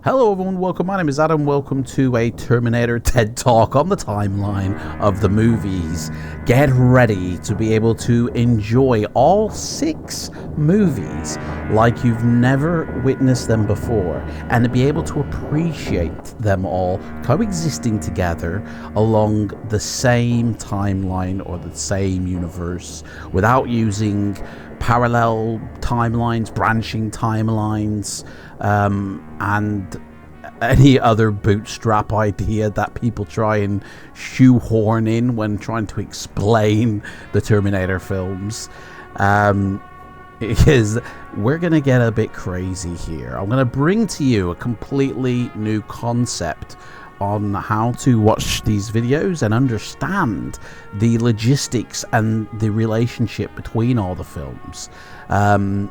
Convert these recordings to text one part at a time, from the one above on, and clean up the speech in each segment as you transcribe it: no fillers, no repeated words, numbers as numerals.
Hello everyone, welcome. My name is Adam. Welcome to a Terminator TED Talk on the timeline of the movies. Get ready to be able to enjoy all 6 movies like you've never witnessed them before, and to be able to appreciate them all coexisting together along the same timeline or the same universe without using parallel timelines, branching timelines, and any other bootstrap idea that people try and shoehorn in when trying to explain the Terminator films. Because we're going to get a bit crazy here. I'm going to bring to you a completely new concept on how to watch these videos and understand the logistics and the relationship between all the films. And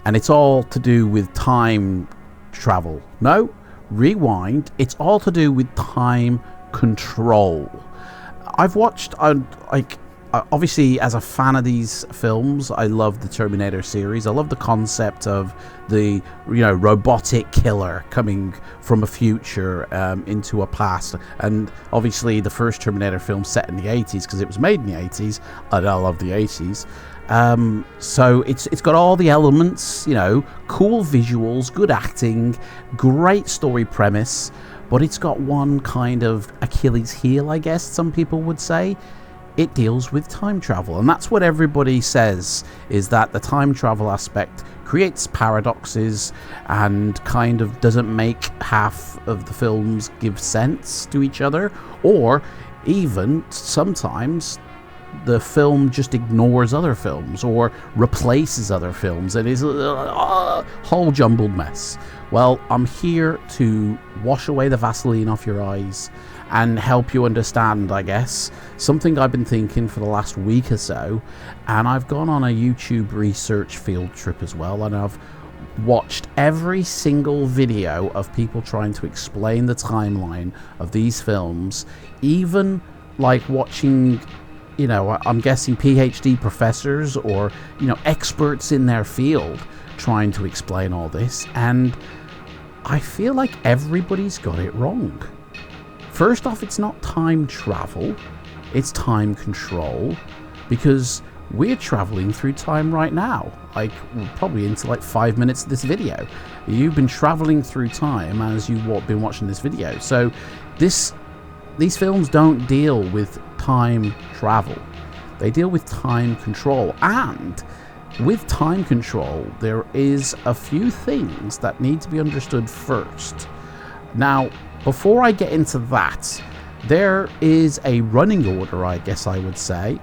it's all to do with time travel. No, rewind. It's all to do with time control. I've watched, obviously, as a fan of these films, I love the Terminator series. I love the concept of the, robotic killer coming from a future into a past. And obviously, the first Terminator film set in the 80s because it was made in the 80s, and I love the 80s. So it's got all the elements, cool visuals, good acting, great story premise, but it's got one kind of Achilles heel, I guess some people would say. It deals with time travel, and that's what everybody says, is that the time travel aspect creates paradoxes and kind of doesn't make half of the films give sense to each other, or even sometimes the film just ignores other films or replaces other films and is a whole jumbled mess. Well, I'm here to wash away the Vaseline off your eyes and help you understand, I guess, something I've been thinking for the last week or so. And I've gone on a YouTube research field trip as well, and I've watched every single video of people trying to explain the timeline of these films, even like watching, I'm guessing PhD professors or, experts in their field trying to explain all this. And I feel like everybody's got it wrong. First off, it's not time travel, it's time control, because we're traveling through time right now. We're probably into 5 minutes of this video. You've been traveling through time as you've been watching this video. So these films don't deal with time travel. They deal with time control. And with time control, there is a few things that need to be understood first. Now, before I get into that, there is a running order, I guess I would say,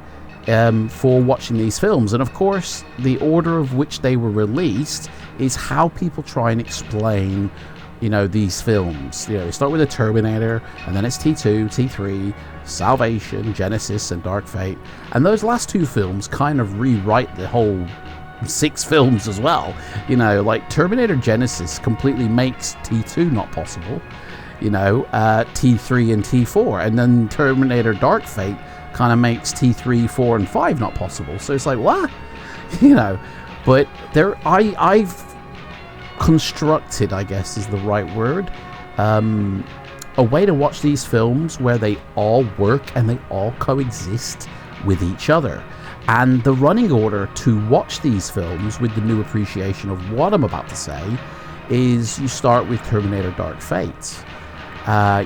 for watching these films. And of course, the order of which they were released is how people try and explain these films. They start with the Terminator, and then it's T2, T3, Salvation, Genesis, and Dark Fate. And those last 2 films kind of rewrite the whole 6 films as well. Terminator Genesis completely makes T2 not possible. T3 and T4. And then Terminator Dark Fate kind of makes T3, 4, and 5 not possible. So it's like, what? But I've constructed, I guess is the right word, a way to watch these films where they all work and they all coexist with each other. And the running order to watch these films with the new appreciation of what I'm about to say is you start with Terminator Dark Fate.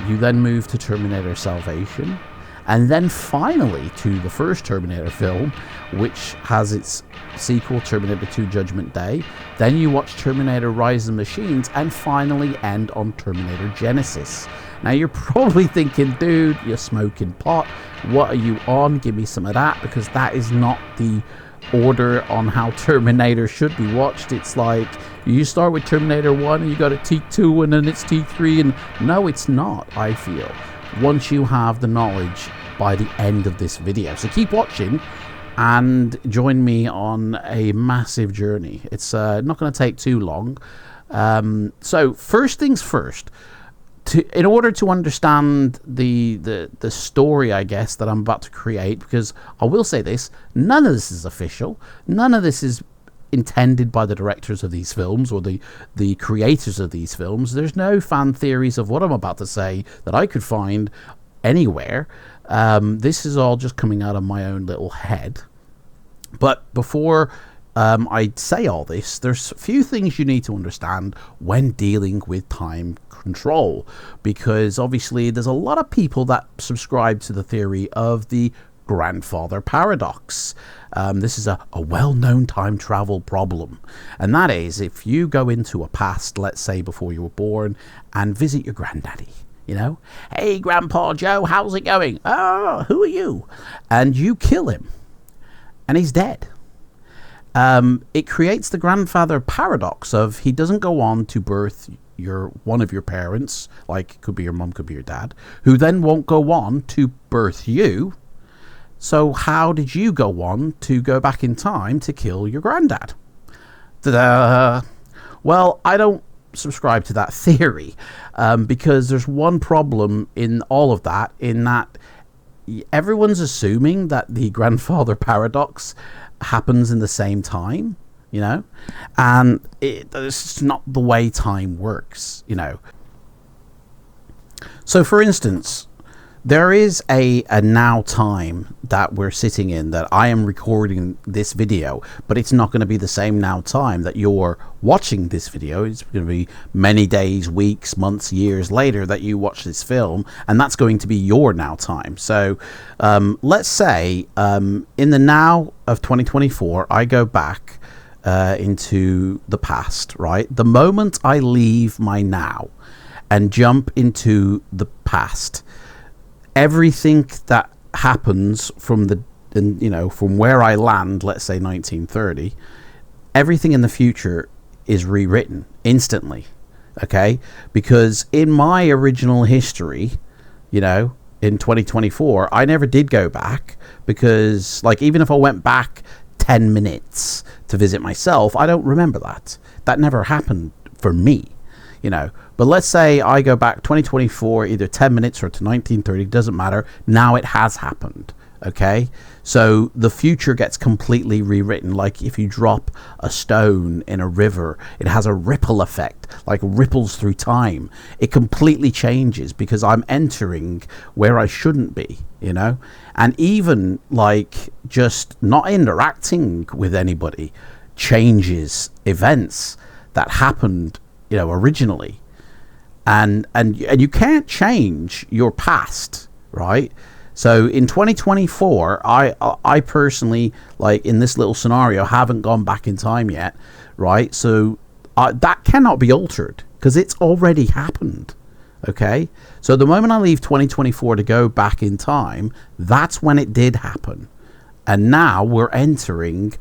You then move to Terminator Salvation, and then finally to the first Terminator film, which has its sequel, Terminator 2 Judgment Day. Then you watch Terminator Rise of the Machines, and finally end on Terminator Genesis. Now you're probably thinking, dude, you're smoking pot. What are you on? Give me some of that, because that is not the order on how Terminator should be watched. It's like you start with Terminator 1 and you go to T2 and then it's T3, and no, it's not, I feel, once you have the knowledge by the end of this video. So keep watching and join me on a massive journey. It's not going to take too long. So first things first, in order to understand the story, I guess, that I'm about to create, because I will say this, none of this is official, none of this is intended by the directors of these films or the creators of these films. There's no fan theories of what I'm about to say that I could find anywhere. This is all just coming out of my own little head. But before I say all this, there's a few things you need to understand when dealing with time control, because obviously there's a lot of people that subscribe to the theory of the grandfather paradox. This is a well-known time travel problem, and that is if you go into a past, let's say before you were born, and visit your granddaddy. You know, hey Grandpa Joe, how's it going? Oh, who are you? And you kill him, and he's dead. It creates the grandfather paradox of he doesn't go on to birth one of your parents, like could be your mum, could be your dad, who then won't go on to birth you. So how did you go on to go back in time to kill your granddad? Ta-da! Well, I don't subscribe to that theory, because there's one problem in all of that, in that everyone's assuming that the grandfather paradox happens in the same time, you know, and it's not the way time works, you know. So for instance, there is a now time that we're sitting in, that I am recording this video, but it's not going to be the same now time that you're watching this video. It's going to be many days, weeks, months, years later that you watch this film, and that's going to be your now time. So let's say in the now of 2024, I go back into the past, right? The moment I leave my now and jump into the past, everything that happens from from where I land, let's say 1930, everything in the future is rewritten instantly, okay? Because in my original history, you know, in 2024, I never did go back, because like even if I went back 10 minutes to visit myself, I don't remember that. That never happened for me, you know. But let's say I go back 2024, either 10 minutes or to 1930, doesn't matter. Now it has happened, okay? So the future gets completely rewritten. Like if you drop a stone in a river, it has a ripple effect, like ripples through time. It completely changes because I'm entering where I shouldn't be, you know? And even like just not interacting with anybody changes events that happened, you know, originally. And you can't change your past, right? So in 2024, I personally, like in this little scenario, haven't gone back in time yet, right? So that cannot be altered because it's already happened, okay? So the moment I leave 2024 to go back in time, that's when it did happen. And now we're entering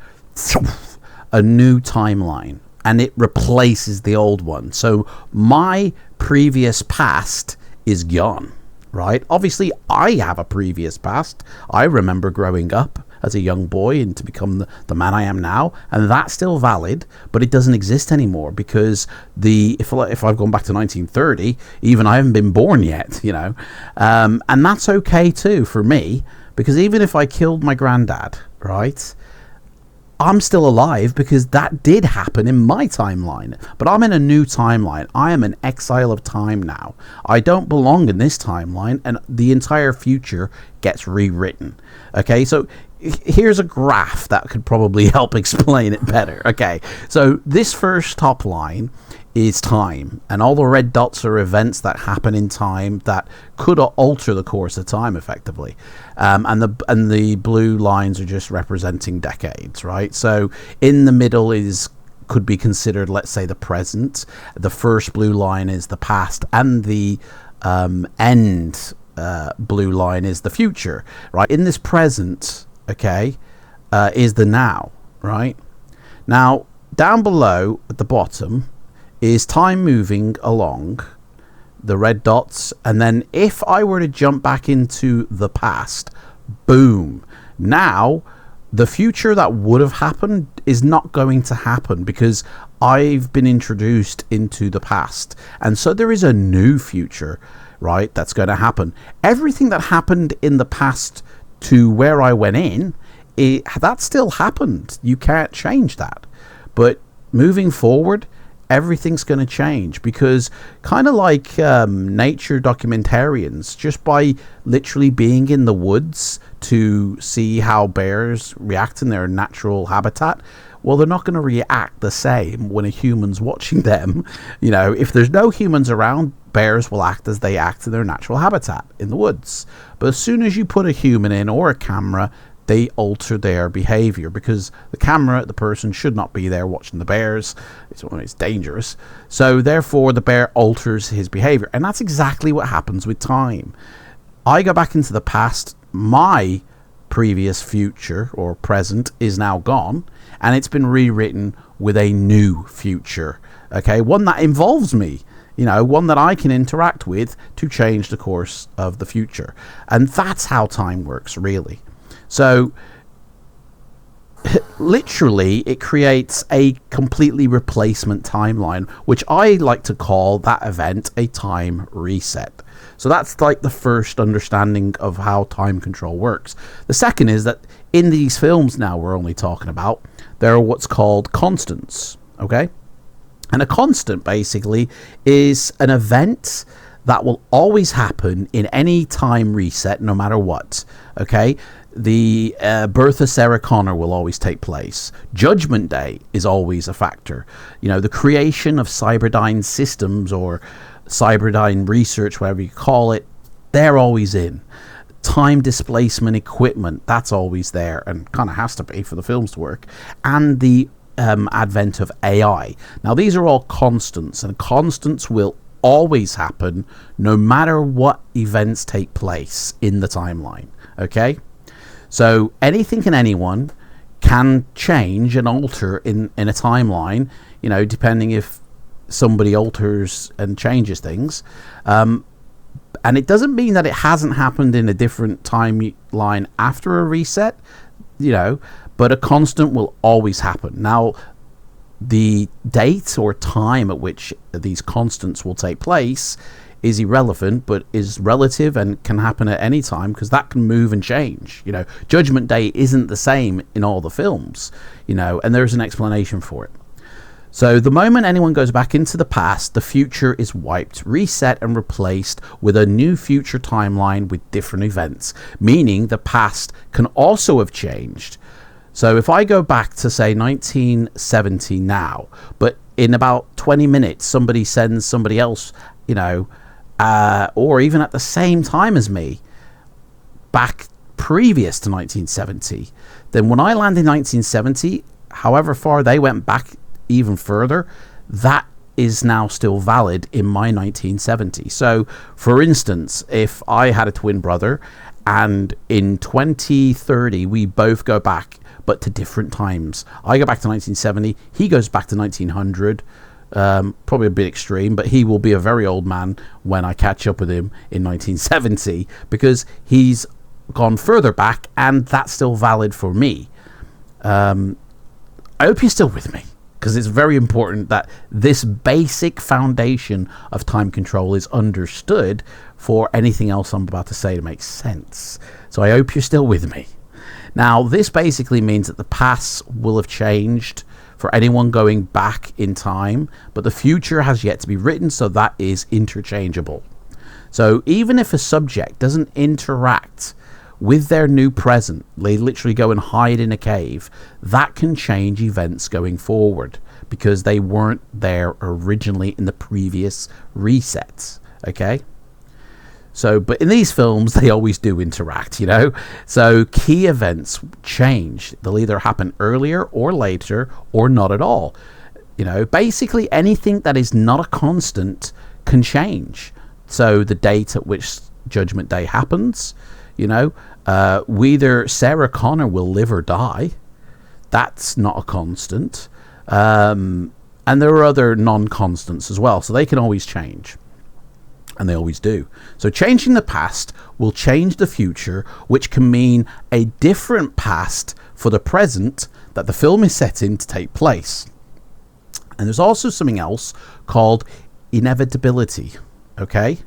a new timeline, and it replaces the old one. So my previous past is gone, right? Obviously, I have a previous past. I remember growing up as a young boy and to become the man I am now, and that's still valid, but it doesn't exist anymore because if I've gone back to 1930, even I haven't been born yet, you know, and that's okay too for me, because even if I killed my granddad, right, I'm still alive because that did happen in my timeline, but I'm in a new timeline. I am an exile of time now. I don't belong in this timeline, and the entire future gets rewritten. Okay, so here's a graph that could probably help explain it better. Okay, so this first top line is time, and all the red dots are events that happen in time that could alter the course of time effectively, and the blue lines are just representing decades, right? So in the middle could be considered, let's say, the present. The first blue line is the past, and the end blue line is the future, right? In this present, okay, is the now, right? Now down below at the bottom is time moving along, the red dots, and then if I were to jump back into the past, boom, now the future that would have happened is not going to happen because I've been introduced into the past, and so there is a new future, right, that's going to happen. Everything that happened in the past to where I went in, that still happened. You can't change that. But moving forward, everything's going to change, because kind of like nature documentarians, just by literally being in the woods to see how bears react in their natural habitat, well, they're not going to react the same when a human's watching them. You know, if there's no humans around, bears will act as they act in their natural habitat in the woods. But as soon as you put a human in or a camera, they alter their behavior, because the camera, the person should not be there watching the bears. It's dangerous. So therefore the bear alters his behavior, and that's exactly what happens with time. I go back into the past, my previous future or present is now gone, and it's been rewritten with a new future, okay, one that involves me, you know, one that I can interact with to change the course of the future. And that's how time works, really. So literally it creates a completely replacement timeline, which I like to call that event a time reset. So that's like the first understanding of how time control works. The second is that in these films now we're only talking about, there are what's called constants, okay? And a constant basically is an event that will always happen in any time reset, no matter what, okay? The birth of Sarah Connor will always take place. Judgment Day is always a factor. You know, the creation of CyberDyne Systems or CyberDyne Research, whatever you call it, they're always in. Time displacement equipment, that's always there, and kind of has to be for the films to work. And the advent of AI. Now, these are all constants, and constants will always happen no matter what events take place in the timeline, okay? So anything and anyone can change and alter in a timeline, you know, depending if somebody alters and changes things. And it doesn't mean that it hasn't happened in a different timeline after a reset, you know, but a constant will always happen. Now, the date or time at which these constants will take place is irrelevant, but is relative and can happen at any time, because that can move and change. You know, Judgment Day isn't the same in all the films, you know, and there's an explanation for it. So the moment anyone goes back into the past, the future is wiped, reset, and replaced with a new future timeline with different events, meaning the past can also have changed. So if I go back to, say, 1970 now, but in about 20 minutes somebody sends somebody else, you know, or even at the same time as me, back previous to 1970, then when I land in 1970, however far they went back even further, that is now still valid in my 1970. So, for instance, if I had a twin brother and in 2030 we both go back, but to different times. I go back to 1970, he goes back to 1900, probably a bit extreme, but he will be a very old man when I catch up with him in 1970, because he's gone further back, and that's still valid for me. I hope you're still with me, because it's very important that this basic foundation of time control is understood for anything else I'm about to say to make sense. So I hope you're still with me. Now, this basically means that the past will have changed for anyone going back in time, but the future has yet to be written, so that is interchangeable. So even if a subject doesn't interact with their new present, they literally go and hide in a cave, that can change events going forward, because they weren't there originally in the previous resets, okay? So, but in these films, they always do interact, you know? So key events change. They'll either happen earlier or later, or not at all. You know, basically anything that is not a constant can change. So the date at which Judgment Day happens, you know, whether Sarah Connor will live or die, that's not a constant. And there are other non-constants as well, so they can always change. And they always do. So changing the past will change the future, which can mean a different past for the present that the film is set in to take place. And there's also something else called inevitability, okay?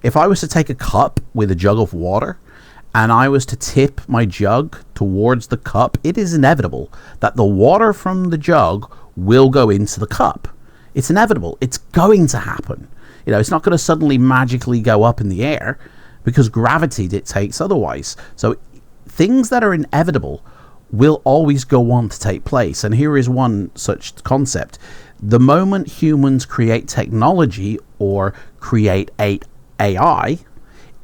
If I was to take a cup with a jug of water and I was to tip my jug towards the cup, it is inevitable that the water from the jug will go into the cup. It's inevitable. It's going to happen. You know, it's not going to suddenly magically go up in the air because gravity dictates otherwise. So things that are inevitable will always go on to take place. And here is one such concept. The moment humans create technology or create AI,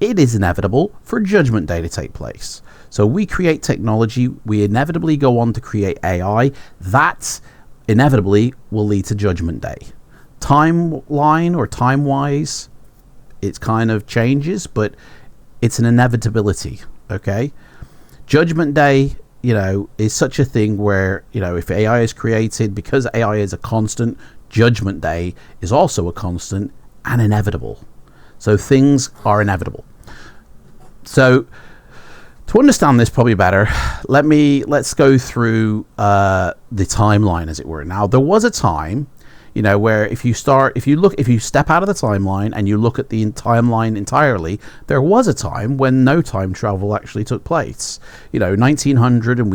it is inevitable for Judgment Day to take place. So we create technology, we inevitably go on to create AI. That inevitably will lead to Judgment Day. Timeline or time-wise, it kind of changes, but it's an inevitability, okay? Judgment Day, you know, is such a thing where, you know, if AI is created, because AI is a constant, Judgment Day is also a constant and inevitable. So things are inevitable. So to understand this probably better, let's go through the timeline, as it were. Now, there was a time, you know, where if you step out of the timeline and you look at the timeline entirely, there was a time when no time travel actually took place. You know, 1900, and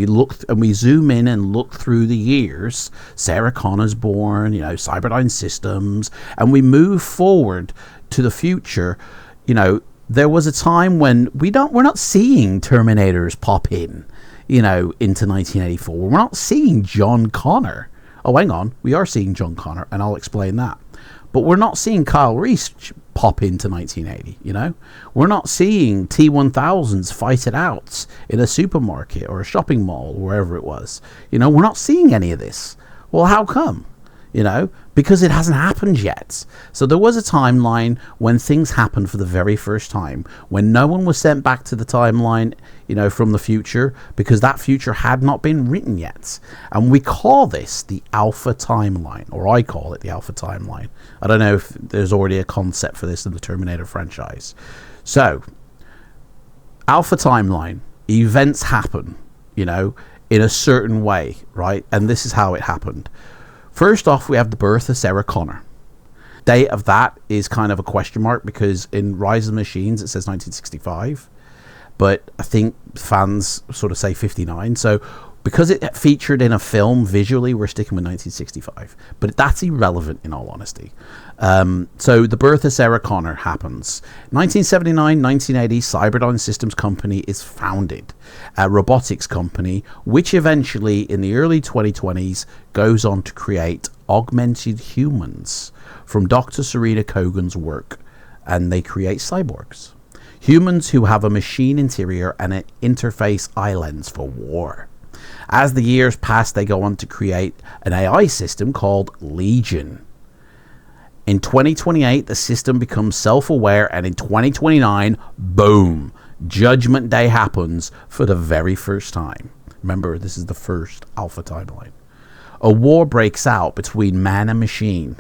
we zoom in and look through the years. Sarah Connor's born, you know, CyberDyne Systems, and we move forward to the future. You know, there was a time when we're not seeing Terminators pop in, you know, into 1984. We're not seeing John Connor. Oh, hang on. We are seeing John Connor, and I'll explain that. But we're not seeing Kyle Reese pop into 1980, you know? We're not seeing T-1000s fight it out in a supermarket or a shopping mall, or wherever it was. You know, we're not seeing any of this. Well, how come? You know, because it hasn't happened yet. So there was a timeline when things happened for the very first time, when no one was sent back to the timeline, you know, from the future, because that future had not been written yet. And we call this the alpha timeline, or I call it the alpha timeline. I don't know if there's already a concept for this in the Terminator franchise. So, alpha timeline, events happen, you know, in a certain way, right? And this is how it happened. First off, we have the birth of Sarah Connor. Date of that is kind of a question mark, because in Rise of the Machines it says 1965, but I think fans sort of say 59. So because it featured in a film visually, we're sticking with 1965, but that's irrelevant in all honesty. So the birth of Sarah Connor happens. 1979, 1980, CyberDyne Systems Company is founded, a robotics company, which eventually in the early 2020s goes on to create augmented humans from Dr. Serena Kogans' work, and they create cyborgs. Humans who have a machine interior and an interface eye lens for war. As the years pass, they go on to create an AI system called Legion. In 2028, the system becomes self-aware, and in 2029, boom, Judgment Day happens for the very first time. Remember, this is the first alpha timeline. A war breaks out between man and machine.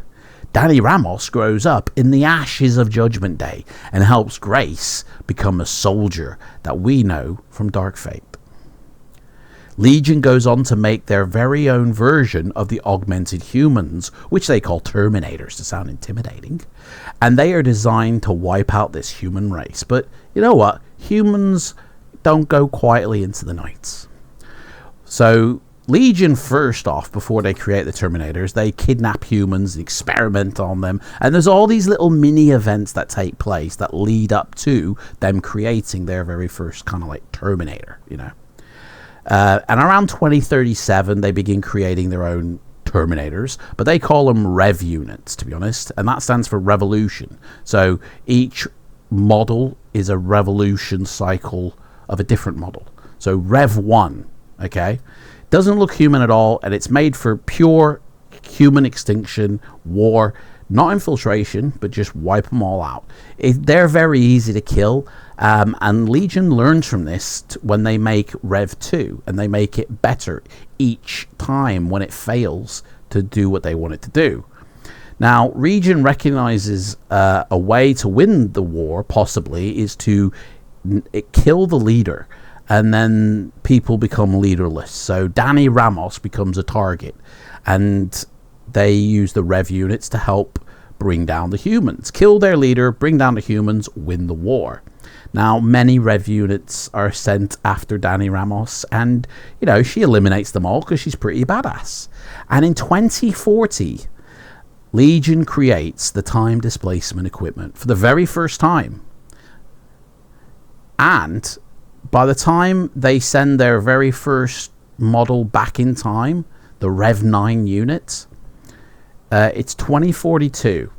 Dani Ramos grows up in the ashes of Judgment Day and helps Grace become a soldier that we know from Dark Fate. Legion goes on to make their very own version of the augmented humans, which they call Terminators to sound intimidating, and they are designed to wipe out this human race. But you know what? Humans don't go quietly into the night. So Legion, first off, before they create the Terminators, they kidnap humans, experiment on them, and there's all these little mini events that take place that lead up to them creating their very first kind of like Terminator, you know. And around 2037, they begin creating their own Terminators, but they call them Rev units, to be honest, and that stands for revolution. So each model is a revolution cycle of a different model. So Rev 1, okay, doesn't look human at all, and it's made for pure human extinction, war, not infiltration, but just wipe them all out. They're very easy to kill, and Legion learns from this when they make Rev 2, and they make it better each time when it fails to do what they want it to do. Now, Legion recognizes a way to win the war, possibly, is to kill the leader, and then people become leaderless. So Dani Ramos becomes a target, and they use the Rev units to help bring down the humans. Kill their leader, bring down the humans, win the war. Now, many Rev units are sent after Dani Ramos, and, you know, she eliminates them all because she's pretty badass. And in 2040, Legion creates the time displacement equipment for the very first time. And by the time they send their very first model back in time, the Rev 9 unit, it's 2042,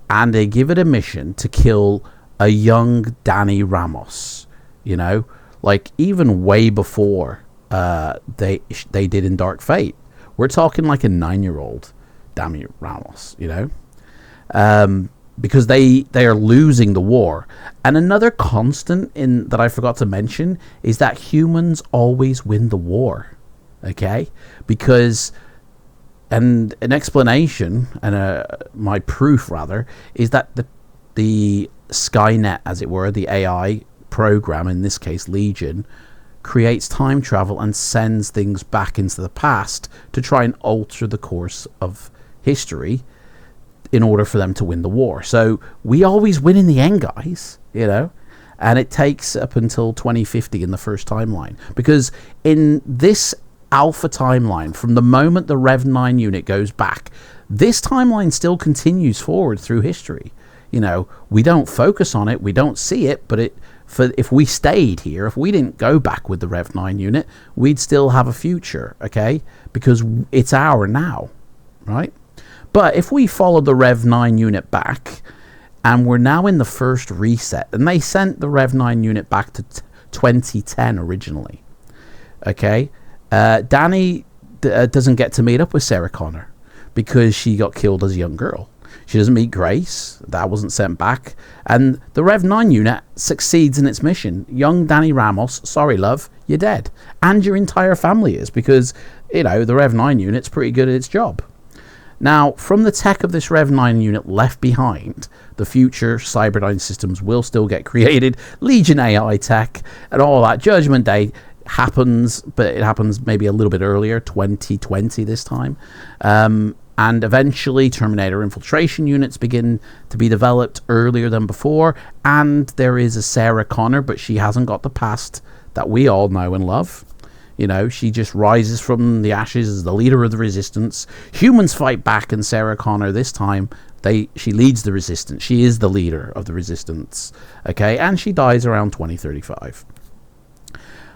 and they give it a mission to kill a young Dani Ramos, you know, like even way before they did in Dark Fate. We're talking like a 9-year-old Dani Ramos, you know, because they are losing the war. And another constant in that I forgot to mention is that humans always win the war, okay? Because, and an explanation, and my proof rather, is that the Skynet, as it were, the AI program, in this case Legion, creates time travel and sends things back into the past to try and alter the course of history in order for them to win the war. So we always win in the end, guys, you know, and it takes up until 2050 in the first timeline, because in this alpha timeline, from the moment the Rev 9 unit goes back, this timeline still continues forward through history. You know, we don't focus on it, we don't see it, but if we stayed here, if we didn't go back with the Rev 9 unit, we'd still have a future, okay? Because it's our now, right? But if we follow the Rev 9 unit back, and we're now in the first reset, and they sent the Rev 9 unit back to 2010 originally, okay? Dani doesn't get to meet up with Sarah Connor because she got killed as a young girl. She doesn't meet Grace. That wasn't sent back. And the Rev 9 unit succeeds in its mission. Young Dani Ramos, sorry love, you're dead. And your entire family is, because, you know, the Rev 9 unit's pretty good at its job. Now, from the tech of this Rev 9 unit left behind, the future CyberDyne systems will still get created. Legion AI tech and all that. Judgment Day happens, but it happens maybe a little bit earlier, 2020 this time. And eventually Terminator Infiltration units begin to be developed earlier than before. And there is a Sarah Connor, but she hasn't got the past that we all know and love. You know, she just rises from the ashes as the leader of the resistance. Humans fight back, and Sarah Connor, this time, she leads the resistance. She is the leader of the resistance. Okay, and she dies around 2035.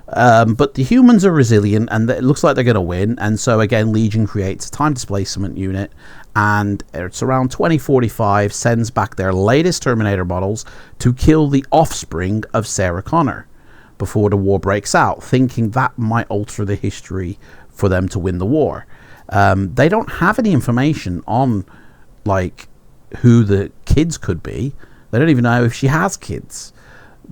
But the humans are resilient, and it looks like they're going to win. And so again, Legion creates a time displacement unit, and it's around 2045, sends back their latest Terminator models to kill the offspring of Sarah Connor before the war breaks out, thinking that might alter the history for them to win the war. They don't have any information on, like, who the kids could be. They don't even know if she has kids.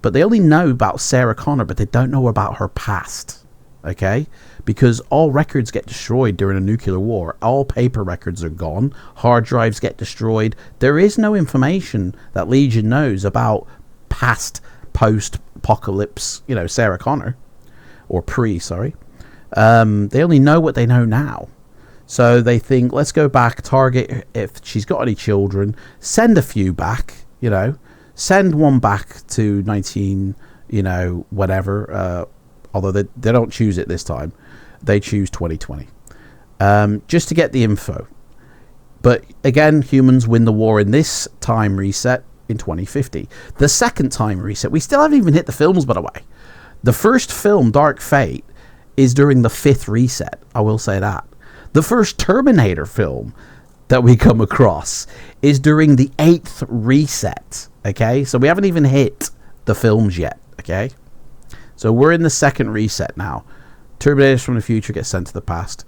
But they only know about Sarah Connor, but they don't know about her past, okay? Because all records get destroyed during a nuclear war. All paper records are gone. Hard drives get destroyed. There is no information that Legion knows about past, post-apocalypse, you know, Sarah Connor. Or sorry. They only know what they know now. So they think, let's go back, target if she's got any children, send a few back, you know. Send one back to 19, you know, whatever. Although they don't choose it this time. They choose 2020. Just to get the info. But again, humans win the war in this time reset in 2050. The second time reset, we still haven't even hit the films, by the way. The first film, Dark Fate, is during the 5th reset. I will say that. The first Terminator film that we come across is during the 8th reset. Okay, so we haven't even hit the films yet. Okay, so we're in the 2nd reset now. Terminators from the future get sent to the past.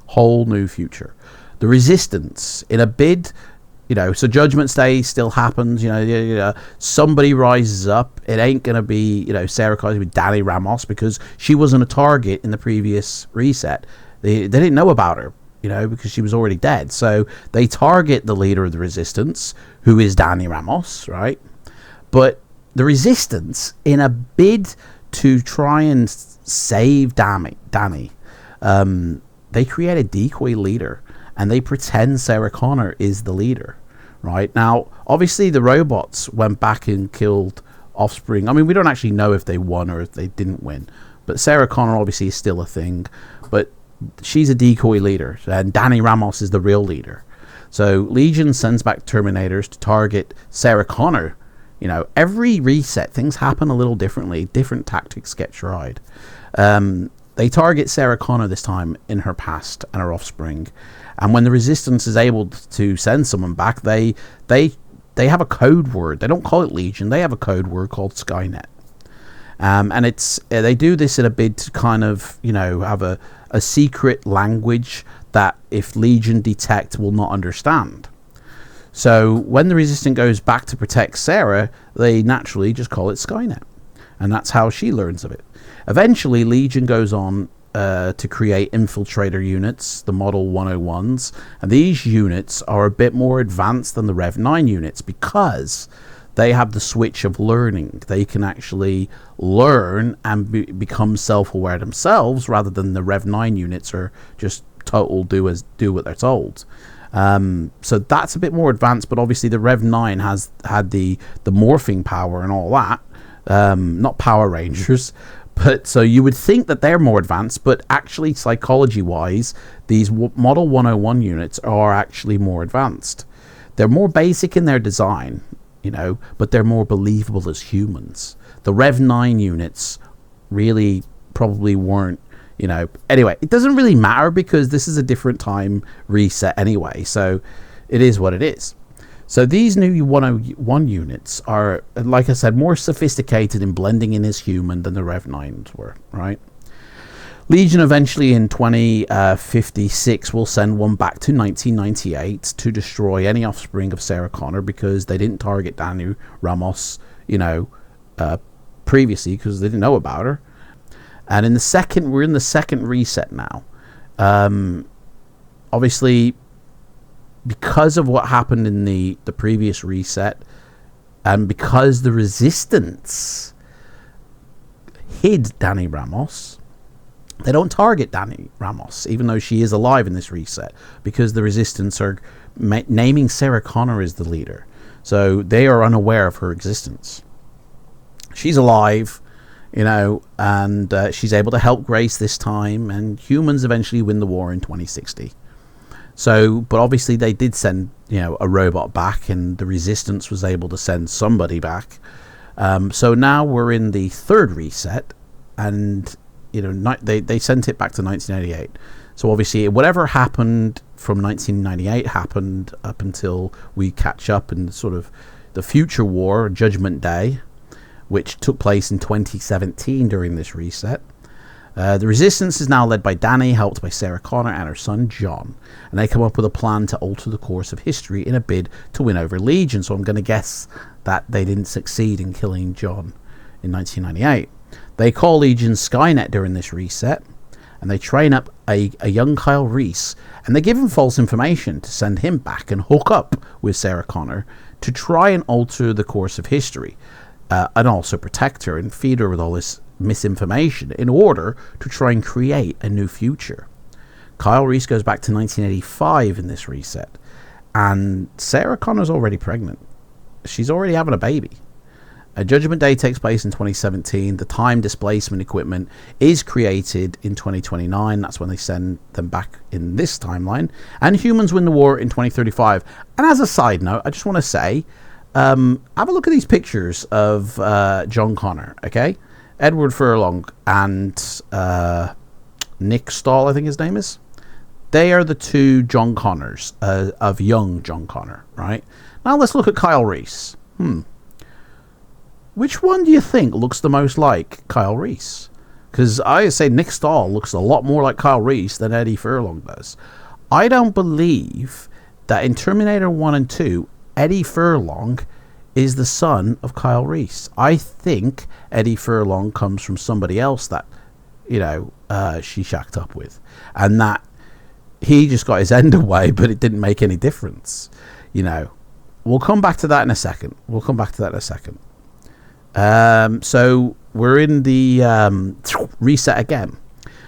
Whole new future. The resistance, in a bid, you know, so Judgment Day still happens. You know, somebody rises up. It ain't gonna be, you know, Sarah Connor, it's gonna be Dani Ramos, because she wasn't a target in the previous reset. They didn't know about her, you know, because she was already dead. So they target the leader of the resistance, who is Dani Ramos, right? But the resistance, in a bid to try and save Dani, they create a decoy leader, and they pretend Sarah Connor is the leader, right? Now, obviously, the robots went back and killed offspring. I mean, we don't actually know if they won or if they didn't win, but Sarah Connor obviously is still a thing, but she's a decoy leader, and Dani Ramos is the real leader. So Legion sends back Terminators to target Sarah Connor. You know, every reset, things happen a little differently. Different tactics get tried. They target Sarah Connor this time in her past and her offspring. And when the Resistance is able to send someone back, they have a code word. They don't call it Legion. They have a code word called Skynet. And they do this in a bid to kind of, you know, have a secret language that if Legion detect will not understand. So when the Resistance goes back to protect Sarah, they naturally just call it Skynet. And that's how she learns of it. Eventually, Legion goes on to create infiltrator units, the Model 101s. And these units are a bit more advanced than the Rev 9 units because they have the switch of learning. They can actually learn and become self-aware themselves, rather than the Rev 9 units are just total do what they're told. So that's a bit more advanced, but obviously the Rev 9 has had the morphing power and all that. Not Power Rangers, but so you would think that they're more advanced, but actually psychology-wise, these Model 101 units are actually more advanced. They're more basic in their design, you know, but they're more believable as humans. The Rev 9 units really probably weren't, you know. Anyway, it doesn't really matter because this is a different time reset anyway, so it is what it is. So these new 101 units are, like I said, more sophisticated in blending in as human than the Rev 9s were, right? Legion eventually in 2056 will send one back to 1998 to destroy any offspring of Sarah Connor because they didn't target Dani Ramos, you know, previously because they didn't know about her. And we're in the second reset now. Obviously, because of what happened in the previous reset, and because the Resistance hid Dani Ramos, they don't target Dani Ramos, even though she is alive in this reset, because the Resistance are naming Sarah Connor as the leader. So they are unaware of her existence. She's alive, you know, and she's able to help Grace this time, and humans eventually win the war in 2060. So, but obviously they did send, you know, a robot back, and the Resistance was able to send somebody back. So now we're in the third reset, and, you know, they sent it back to 1988. So obviously whatever happened from 1998 happened up until we catch up in sort of the future war, Judgement Day, which took place in 2017 during this reset. The Resistance is now led by Dani, helped by Sarah Connor and her son John, and they come up with a plan to alter the course of history in a bid to win over Legion. So I'm going to guess that they didn't succeed in killing John in 1998. They call Legion Skynet during this reset, and they train up a young Kyle Reese, and they give him false information to send him back and hook up with Sarah Connor to try and alter the course of history, and also protect her and feed her with all this misinformation in order to try and create a new future. Kyle Reese goes back to 1985 in this reset, and Sarah Connor's already pregnant. She's already having a baby. Judgment Day takes place in 2017. The time displacement equipment is created in 2029. That's when they send them back in this timeline. And humans win the war in 2035. And as a side note, I just want to say, have a look at these pictures of John Connor, okay? Edward Furlong and Nick Stahl, I think his name is. They are the two John Connors of young John Connor, right? Now let's look at Kyle Reese. Which one do you think looks the most like Kyle Reese? Because I say Nick Stahl looks a lot more like Kyle Reese than Eddie Furlong does. I don't believe that in Terminator 1 and 2, Eddie Furlong is the son of Kyle Reese. I think Eddie Furlong comes from somebody else that, you know, she shacked up with. And that he just got his end away, but it didn't make any difference. You know, we'll come back to that in a second. So we're in the reset again.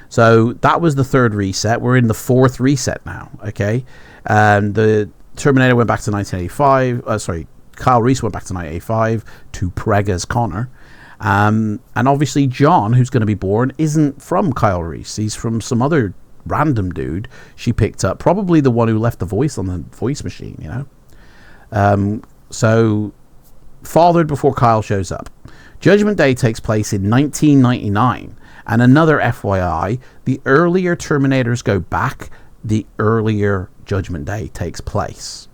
So that was the third reset. We're in the fourth reset now, okay? The Terminator went back to 1985. Kyle Reese went back to 1985 to Prega's Connor. And obviously John, who's going to be born, isn't from Kyle Reese. He's from some other random dude she picked up. Probably the one who left the voice on the voice machine, you know. So, fathered before Kyle shows up. Judgment Day takes place in 1999. And another FYI, the earlier Terminators go back, the earlier Judgment Day takes place.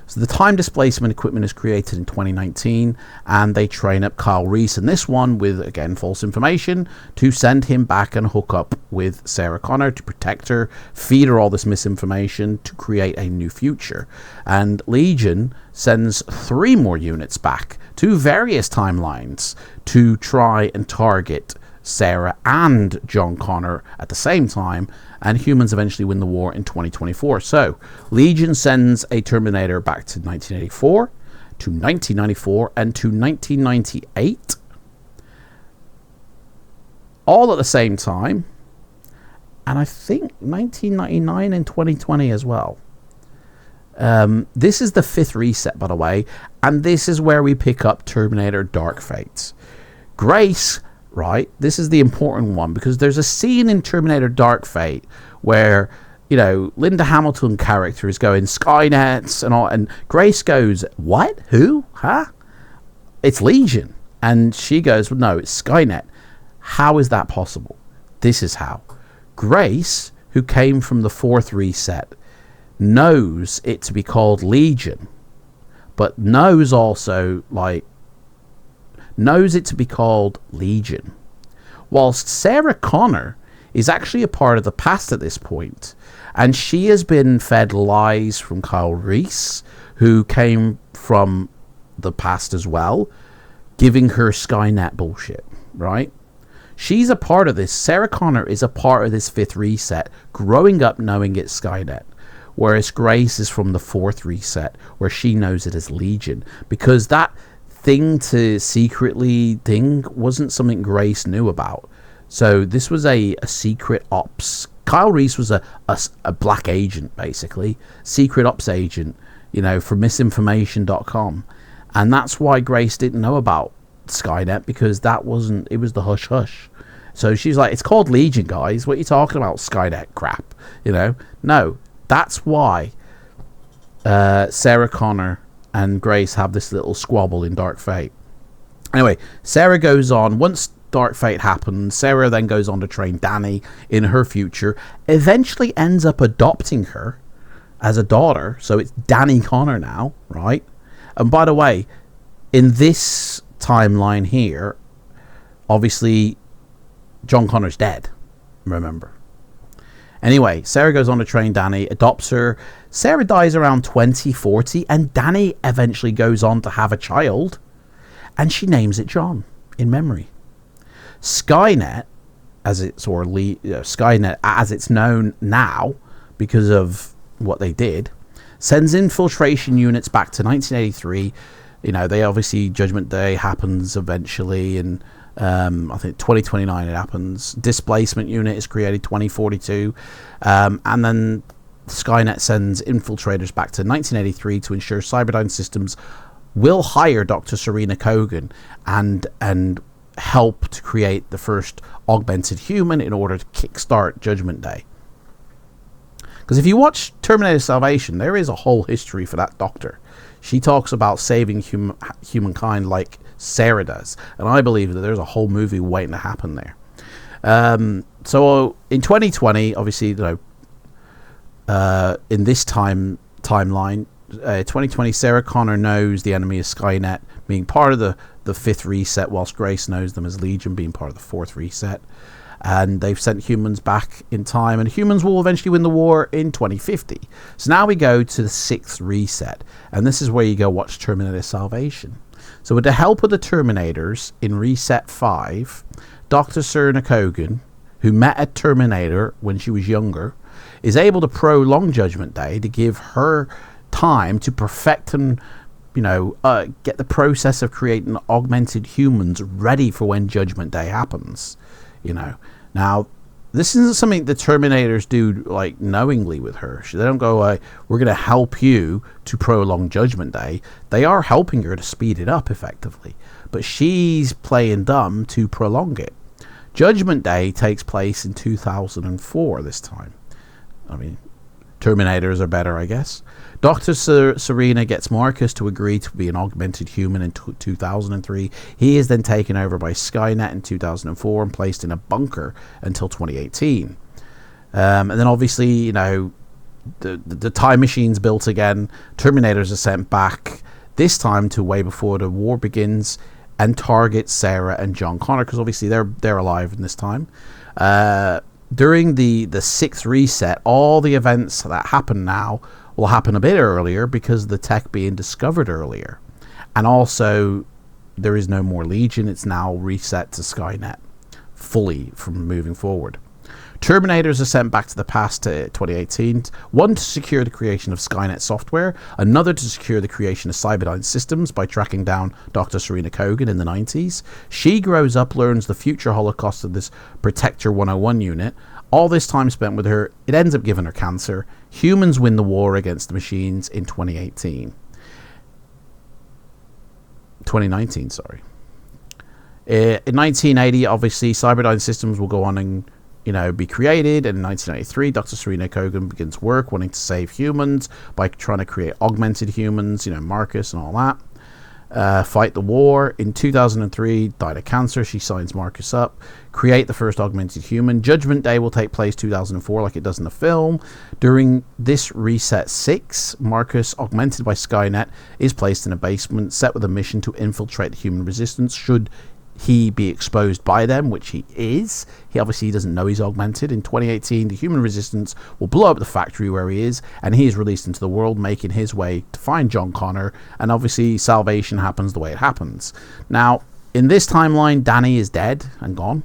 So the time displacement equipment is created in 2019, and they train up Kyle Reese in this one with, again, false information to send him back and hook up with Sarah Connor to protect her, feed her all this misinformation to create a new future. And Legion sends 3 more units back to various timelines to try and target Sarah and John Connor at the same time, and humans eventually win the war in 2024. So Legion sends a Terminator back to 1984, to 1994, and to 1998, all at the same time, and I think 1999 and 2020 as well. This is the 5th reset, by the way, and this is where we pick up Terminator Dark Fate. Grace, right, this is the important one, because there's a scene in Terminator Dark Fate where, you know, Linda Hamilton character is going Skynets and all, and Grace goes, what? Who? Huh? It's Legion. And she goes, well, no, it's Skynet. How is that possible? This is how. Grace, who came from the 4th reset, knows it to be called Legion, but knows also, like, knows it to be called Legion. Whilst Sarah Connor is actually a part of the past at this point, and she has been fed lies from Kyle Reese, who came from the past as well, giving her Skynet bullshit, right? She's a part of this. Sarah Connor is a part of this 5th reset, growing up knowing it's Skynet. Whereas Grace is from the 4th reset, where she knows it as Legion. Because that thing to secretly thing wasn't something Grace knew about. So this was a secret ops. Kyle Reese was a black agent, basically. Secret ops agent, you know, for misinformation.com. And that's why Grace didn't know about Skynet, because that wasn't, it was the hush hush. So she's like, it's called Legion, guys. What are you talking about, Skynet crap? You know? No. That's why Sarah Connor and Grace have this little squabble in Dark Fate. Anyway, Sarah goes on. Once Dark Fate happens, Sarah then goes on to train Dani in her future. Eventually ends up adopting her as a daughter. So it's Dani Connor now, right? And by the way, in this timeline here, obviously John Connor's dead, remember. Anyway, Sarah goes on to train Dani, adopts her. Sarah dies around 2040, and Dani eventually goes on to have a child, and she names it John in memory. Skynet, Skynet as it's known now, because of what they did, sends infiltration units back to 1983. You know, they obviously, Judgment Day happens eventually, and I think 2029 it happens. Displacement unit is created 2042, and then Skynet sends infiltrators back to 1983 to ensure CyberDyne Systems will hire Dr. Serena Kogan and help to create the first augmented human in order to kickstart Judgment Day. Because if you watch Terminator Salvation, there is a whole history for that doctor. She talks about saving humankind like Sarah does, and I believe that there's a whole movie waiting to happen there. So in 2020, obviously, you know, in this timeline, 2020, Sarah Connor knows the enemy is Skynet, being part of the 5th reset, whilst Grace knows them as Legion, being part of the 4th reset. And they've sent humans back in time, and humans will eventually win the war in 2050. So now we go to the 6th reset, and this is where you go watch Terminator Salvation. So with the help of the Terminators in Reset 5, Dr. Serena Kogan, who met a Terminator when she was younger, is able to prolong Judgment Day to give her time to perfect and, you know, get the process of creating augmented humans ready for when Judgment Day happens. You know, now this isn't something the Terminators do like knowingly with her. They don't go, we're going to help you to prolong Judgment Day. They are helping her to speed it up effectively, but she's playing dumb to prolong it. Judgment Day takes place in 2004 this time. I mean, Terminators are better, I guess. Dr. Serena gets Marcus to agree to be an augmented human in 2003. He is then taken over by Skynet in 2004 and placed in a bunker until 2018. And then obviously, you know, the time machine's built again. Terminators are sent back, this time to way before the war begins, and target Sarah and John Connor, because obviously they're alive in this time. During the sixth reset, all the events that happen now will happen a bit earlier because of the tech being discovered earlier. And also, there is no more Legion. It's now reset to Skynet fully from moving forward. Terminators are sent back to the past to 2018. One to secure the creation of Skynet software, another to secure the creation of CyberDyne Systems by tracking down Dr. Serena Kogan in the 90s. She grows up, learns the future holocaust of this Protector 101 unit. All this time spent with her, it ends up giving her cancer. Humans win the war against the machines in 2019, sorry. In 1980, obviously, CyberDyne Systems will go on and, you know, be created. And in 1993, Dr. Serena Kogan begins work wanting to save humans by trying to create augmented humans, you know, Marcus and all that. Fight the war. In 2003, died of cancer. She signs Marcus up. Create the first augmented human. Judgment Day will take place 2004 like it does in the film. During this reset 6, Marcus, augmented by Skynet, is placed in a basement set with a mission to infiltrate the human resistance should he be exposed by them, which he is. He obviously doesn't know he's augmented. In 2018, the human resistance will blow up the factory where he is, and he is released into the world, making his way to find John Connor, and obviously salvation happens the way it happens. Now, in this timeline, Dani is dead and gone,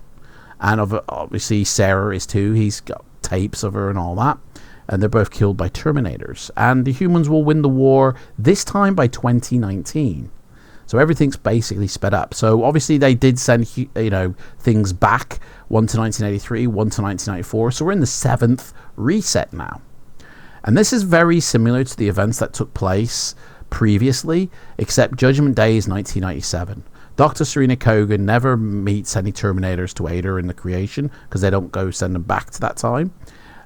and obviously Sarah is too. He's got tapes of her and all that, and they're both killed by Terminators, and the humans will win the war, this time by 2019. So everything's basically sped up. So obviously they did send, you know, things back, one to 1983, one to 1994. So we're in the 7th reset now. And this is very similar to the events that took place previously, except Judgment Day is 1997. Dr. Serena Kogan never meets any Terminators to aid her in the creation because they don't go send them back to that time.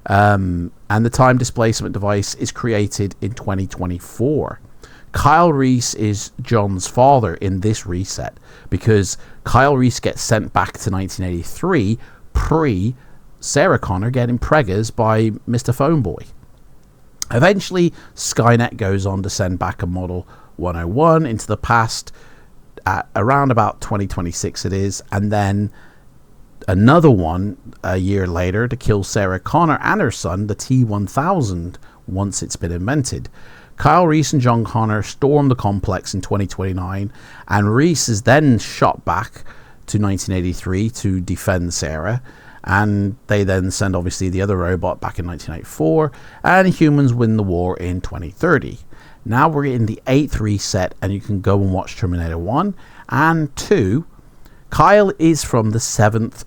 And the time displacement device is created in 2024. Kyle Reese is John's father in this reset because Kyle Reese gets sent back to 1983 pre Sarah Connor getting preggers by Mr. Phoneboy. Eventually, Skynet goes on to send back a Model 101 into the past at around about 2026 it is, and then another one a year later to kill Sarah Connor and her son, the T-1000, once it's been invented. Kyle Reese and John Connor storm the complex in 2029, and Reese is then shot back to 1983 to defend Sarah, and they then send obviously the other robot back in 1984, and humans win the war in 2030. Now we're in the 8th reset, and you can go and watch Terminator 1 and 2. Kyle is from the 7th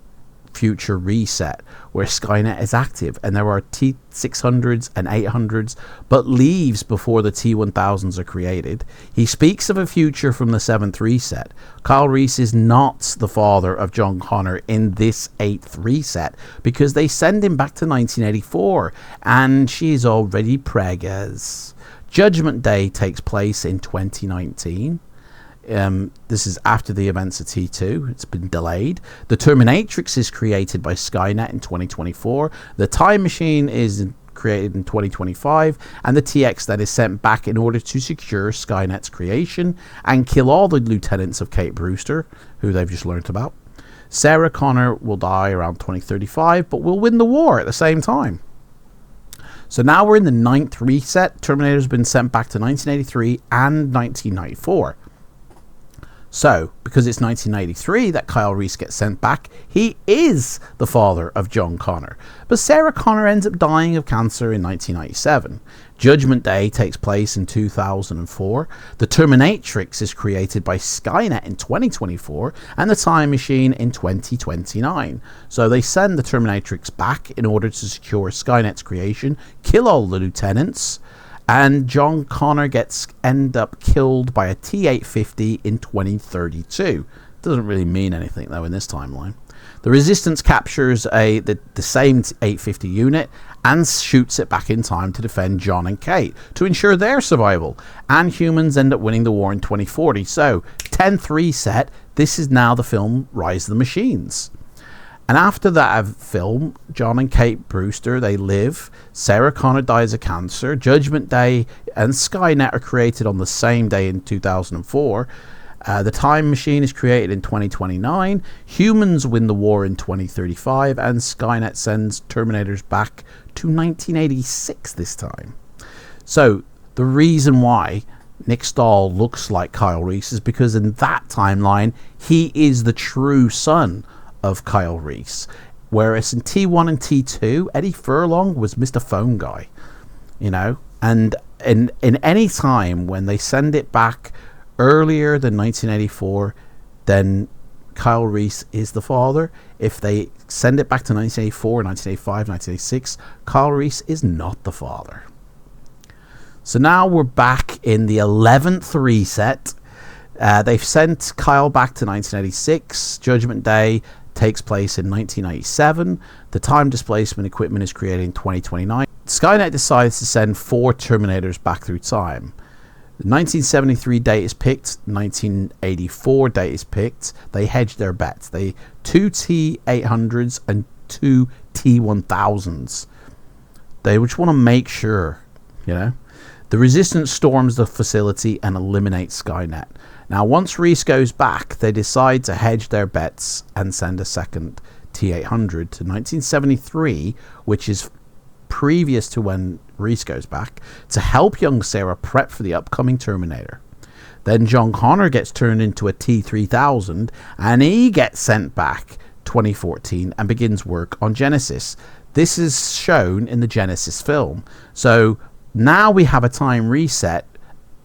future reset where Skynet is active and there are T-600s and 800s, but leaves before the T-1000s are created. He speaks of a future from the 7th reset. Kyle Reese is not the father of John Connor in this 8th reset because they send him back to 1984 and she's already preggers. Judgment Day takes place in 2019. This is after the events of T2. It's been delayed. The Terminatrix is created by Skynet in 2024. The Time Machine is created in 2025. And the TX that is sent back in order to secure Skynet's creation and kill all the lieutenants of Kate Brewster, who they've just learnt about. Sarah Connor will die around 2035, but will win the war at the same time. So now we're in the 9th reset. Terminator's been sent back to 1983 and 1994. So, because it's 1993 that Kyle Reese gets sent back, he is the father of John Connor. But Sarah Connor ends up dying of cancer in 1997. Judgment Day takes place in 2004. The Terminatrix is created by Skynet in 2024, and the Time Machine in 2029. So they send the Terminatrix back in order to secure Skynet's creation, kill all the lieutenants, and John Connor end up killed by a T-850 in 2032. Doesn't really mean anything though in this timeline. The Resistance captures the same 850 unit and shoots it back in time to defend John and Kate to ensure their survival. And humans end up winning the war in 2040. So 10th reset. This is now the film Rise of the Machines. And after that film, John and Kate Brewster, they live. Sarah Connor dies of cancer. Judgment Day and Skynet are created on the same day in 2004. The Time Machine is created in 2029. Humans win the war in 2035. And Skynet sends Terminators back to 1986 this time. So the reason why Nick Stahl looks like Kyle Reese is because in that timeline, he is the true son of Kyle Reese, whereas in T1 and T2 Eddie Furlong was Mr. Phone Guy, you know. And in any time when they send it back earlier than 1984, then Kyle Reese is the father. If they send it back to 1984, 1985, 1986, Kyle Reese is not the father. So now we're back in the 11th reset. They've sent Kyle back to 1986. Judgment Day takes place in 1997. The time displacement equipment is created in 2029. Skynet decides to send 4 Terminators back through time. The 1973 date is picked, 1984 date is picked. They hedge their bets. 2 T-800s and 2 T-1000s. They just want to make sure, you know. The Resistance storms the facility and eliminates Skynet. Now, once Reese goes back, they decide to hedge their bets and send a second T-800 to 1973, which is previous to when Reese goes back, to help young Sarah prep for the upcoming Terminator. Then John Connor gets turned into a T-3000, and he gets sent back 2014 and begins work on Genesis. This is shown in the Genesis film. So now we have a time reset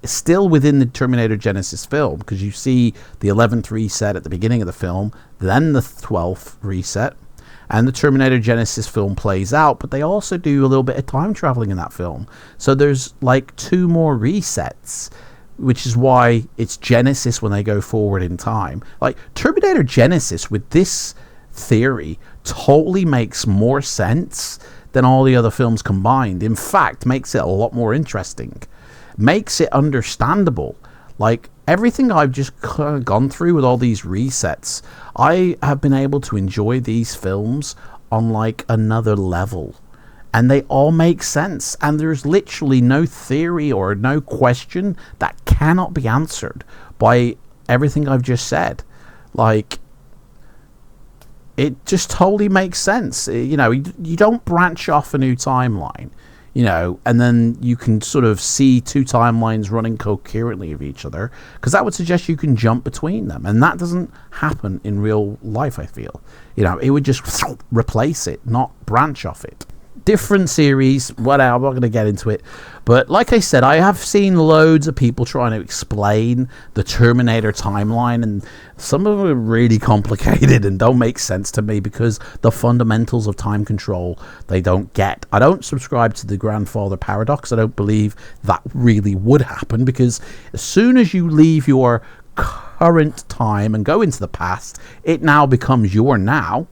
still within the Terminator Genesis film, because you see the 11th reset at the beginning of the film, then the 12th reset, and the Terminator Genesis film plays out, but they also do a little bit of time traveling in that film. So there's like 2 more resets, which is why it's Genesis when they go forward in time. Like Terminator Genesis with this theory totally makes more sense than all the other films combined. In fact, makes it a lot more interesting. Makes it understandable. Like everything I've just kind of gone through with all these resets, I have been able to enjoy these films on like another level, and they all make sense, and there's literally no theory or no question that cannot be answered by everything I've just said. Like, it just totally makes sense. You know, you don't branch off a new timeline, you know, and then you can sort of see 2 timelines running coherently of each other, because that would suggest you can jump between them, and that doesn't happen in real life, I feel. You know, it would just replace it, not branch off it. Different series, whatever, I'm not going to get into it, but like I said, I have seen loads of people trying to explain the Terminator timeline, and some of them are really complicated and don't make sense to me, because the fundamentals of time control they don't get. I don't subscribe to the grandfather paradox. I don't believe that really would happen, because as soon as you leave your current time and go into the past, it now becomes your now,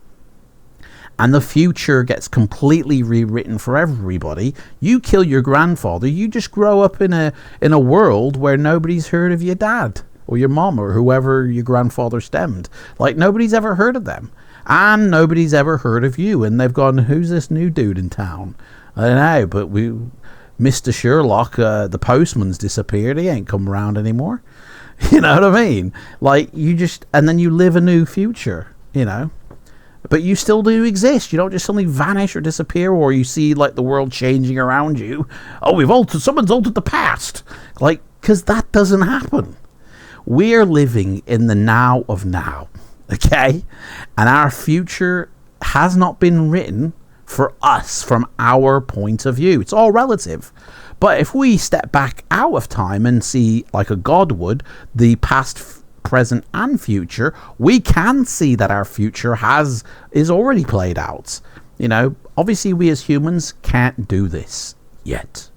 and the future gets completely rewritten for everybody. You kill your grandfather, you just grow up in a world where nobody's heard of your dad or your mom or whoever your grandfather stemmed. Like, nobody's ever heard of them, and nobody's ever heard of you, and they've gone, who's this new dude in town? I don't know, but Mr. Sherlock, the postman's disappeared. He ain't come around anymore. You know what I mean? Like, and then you live a new future, you know. But you still do exist. You don't just suddenly vanish or disappear, or you see like the world changing around you. Oh, someone's altered the past. Like, because that doesn't happen. We are living in the now of now, okay? And our future has not been written for us from our point of view. It's all relative. But if we step back out of time and see, like a god would, the past, present, and future, we can see that our future is already played out. You know, obviously we as humans can't do this yet.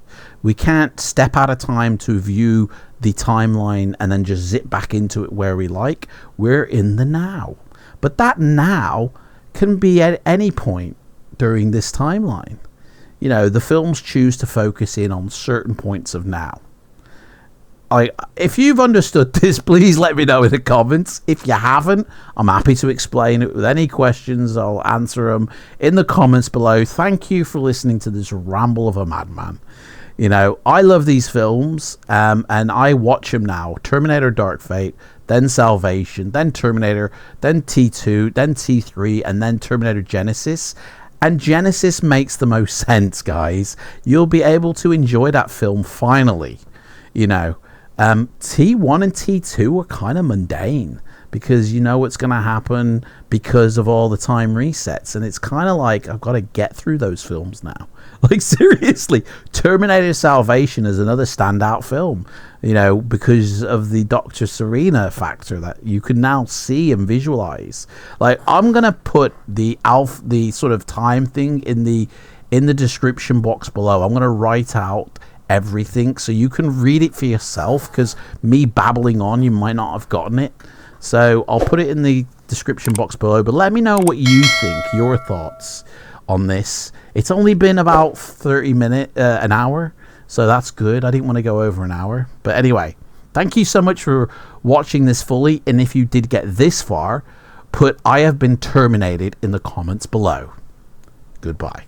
We can't step out of time to view the timeline and then just zip back into it where we like. We're in the now. But that now can be at any point during this timeline. You know, the films choose to focus in on certain points of now. If you've understood this, please let me know in the comments. If you haven't, I'm happy to explain it. With any questions, I'll answer them in the comments below. Thank you for listening to this ramble of a madman. You know, I love these films, and I watch them now. Terminator Dark Fate, then Salvation, then Terminator, then T2, then T3, and then Terminator Genesis. And Genesis makes the most sense, guys. You'll be able to enjoy that film finally. You know, T1 and T2 are kind of mundane because you know what's going to happen because of all the time resets. And it's kind of like, I've got to get through those films now. Like, seriously, Terminator Salvation is another standout film, you know, because of the Dr. Serena factor that you can now see and visualize. Like, I'm going to put the sort of time thing in the description box below. I'm going to write out everything so you can read it for yourself, because me babbling on, you might not have gotten it. So I'll put it in the description box below, but let me know what you think, your thoughts on this. It's only been about 30 minutes, an hour, so that's good. I didn't want to go over an hour. But anyway, thank you so much for watching this fully, and if you did get this far, put "I have been terminated" in the comments below. Goodbye.